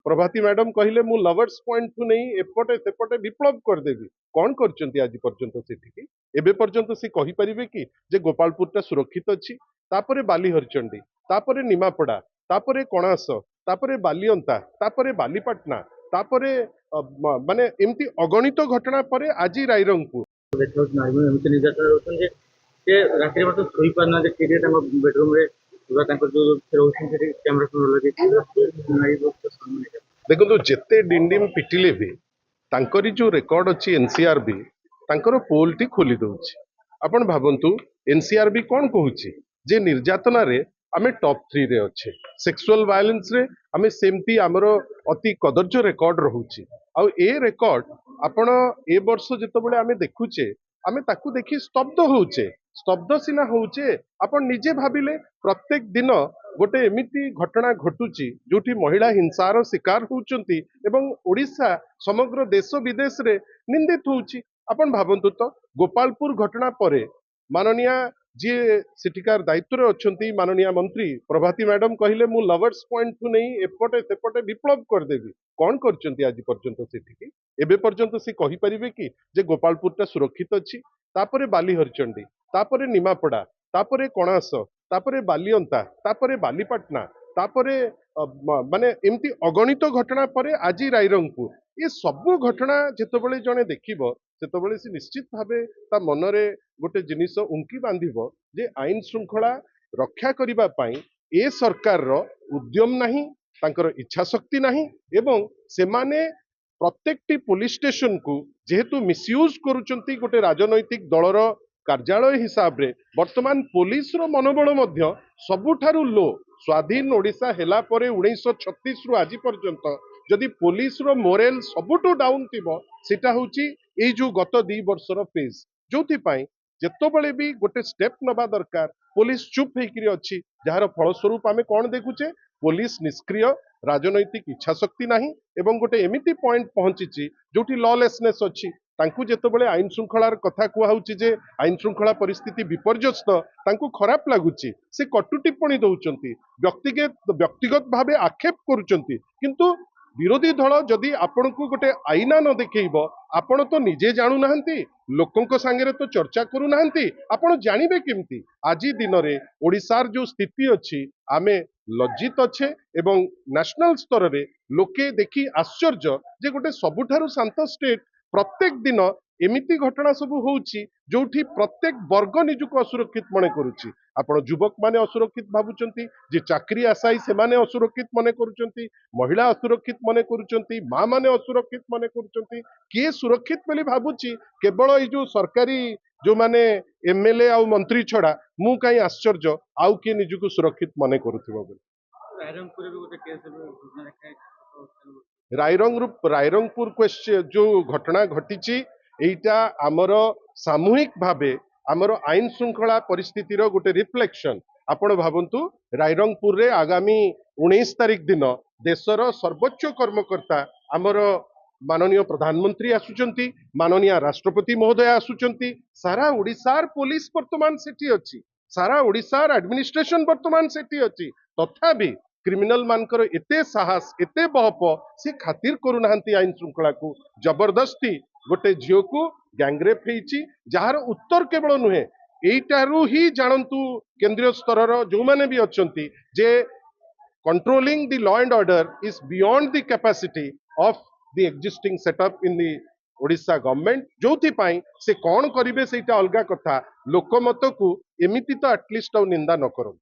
प्रभाती madam कहले मु lovers point two नहीं एपटे सेपटे विप्लव करदेवी कौन करचंती आज पर्यंत सेठिकी एबे पर्यंत से कहि परिबे कि जे गोपालपुरटा सुरक्षित अछि तापरे बाली हरचंडी तापरे निमापड़ा तापरे कणास तापरे बालियंता तापरे बालीपाटना तापरे माने एमती अगणित घटना परे आज रायरंगपुर एमती निर्यातन रोचन जे रात्रि मत सोई पारना जे केरिया तांको बेडरूम रे पूरा तांको जो रोशन से कैमरा फोन लगे देखो जेते डिंडिम पिटिले भी तांकरी जो रेकॉर्ड अच्छी एनसीआरबी तांकर पोल टी खोली दउछि आपण भाबंतु एनसीआरबी कौन कहूछि जे निर्यातना रे आमे टॉप 3 रे अच्छे सेक्सुअल वायलेंस रे आमे सेमती हमरो अति कदर्ज रेकॉर्ड रहउछि आ ए रेकॉर्ड आपण ए वर्ष जेतबेले आमे देखुचे आमे ताकू देखि स्तब्ध सिना होउचे आपण निजे भाबिले प्रत्येक दिन गोटे एमिति घटना घटुची जोठी महिला हिंसार शिकार होउचंती एवं ओडिशा समग्र देश विदेश रे निंदित होउची आपण भाबंतु तो गोपालपुर घटना परे माननीय जी सिटिकार दायित्व रे अछंती माननीय मंत्री प्रभाती मैडम कहले मु लवर्स पॉइंट टू नहीं एपटे सेपटे विप्लव करदेवी कौन करचंती आज पर्यंत सेठिकी एबे पर्यंत से कहि परिबे कि जे गोपालपुरटा सुरक्षित अछि तापरे बाली हरचंडी तापरे निमापड़ा तापरे कणास तापरे बालियंता तापरे बालीपाटना तापरे माने एमती अगणित घटना परे आज रायरंगपुर ये सबु घटना जेतबेले जने देखिबो सेतबेले से निश्चित भावे ता मनरे गोटे जिनिस उंकी बांधिबो जे आईन श्रृंखला रक्षा करिबा पई ए सरकार रो उद्यम नाही तांकर इच्छा शक्ति नाही एवं सेमाने प्रत्येकटी पुलिस स्टेशन को जेहेतु मिसयूज करूचंती गोटे राजनैतिक दलर कार्यालय हिसाब रे वर्तमान पुलिस रो मनोबल मध्य सबुठारु लो स्वाधीन ओडिशा हेला परे 1936 रु आज पर्यंत जदि पुलिस रो मोरल सबुठु डाउन थिबो सेटा होची ए जो गत 2 वर्षर फेज जोथि पई जेतबेले भी गोटे स्टेप नबा दरकार पुलिस चुप हेकरी अछि जहार फलस्वरूप आमे कोन देखुचे पुलिस निष्क्रिय राजनैतिक इच्छा शक्ति नाही एवं गोटे एमिति पॉइंट पहुंची जोठी लॉलेसनेस अछि तांकु जेतबेले आईन श्रृंखलार कथा कुआ होउची जे आईन श्रृंखला परिस्थिति विपर्यस्त तांकु खराब लागुची से कटु टिप्पणी दउचंती व्यक्तिगत भावे आक्षेप करूचंती किंतु विरोधी दल जदि आपण को गोटे आईना न देखैबो आपण तो निजे जानु नाहंती लोकंक संगे तो चर्चा करू नाहंती आपण जानिबे केमती आजी दिन रे ओडिसार जो स्थिति अछि आमे लज्जित अच्छे एवं नेशनल स्तर रे लोके देखि आश्चर्य जे गोटे सबुठारु शांत स्टेट प्रत्येक दिन एमिति घटना सब होउची जोठी प्रत्येक वर्ग निजुक असुरक्षित मने करूची आपण युवक माने असुरक्षित भाबुचंती जे चाकरी आशाई से माने असुरक्षित मने करूचंती महिला असुरक्षित मने करूचंती मां माने असुरक्षित मने करूचंती के सुरक्षित बोली भाबुची केवल ए जो सरकारी जो माने एमएलए आ मंत्री छड़ा मु काई आश्चर्य आउ के निजुक सुरक्षित मने करूथिबो रायरंगपुर क्वेश्चन जो घटना घटी एटा आमर सामूहिक भावे आमर आईन श्रृंखला परिस्थितिर गोटे रिफ्लेक्शन आपण भावंतु रायरंगपुर रे आगामी 19 तारिख दिन देशर सर्वोच्च कर्मकर्ता आमर माननीय प्रधानमंत्री आसुचंती माननीय राष्ट्रपति महोदय आसुचंती सारा ओडिसार पुलिस वर्तमान सेठी अछि सारा ओडिसार एडमिनिस्ट्रेशन वर्तमान सेठी अछि तथापि क्रिमिनल मानकर एते साहस एते बहप से खातिर करू नाहंती आईन श्रृंखला को जबरदस्ती गोटे झियो को गैंगरेप हेची जहार उत्तर केवल नुहे एइटारू ही जानंतु केंद्रीय स्तर जो माने भी अछंती जे controlling the law and order is beyond the capacity of the existing setup in the Odisha government जोथि पाई से कौन करिवे सेटा अलगा कथा लोकमत को एमिति तो एटलिस्ट निंदा न करो।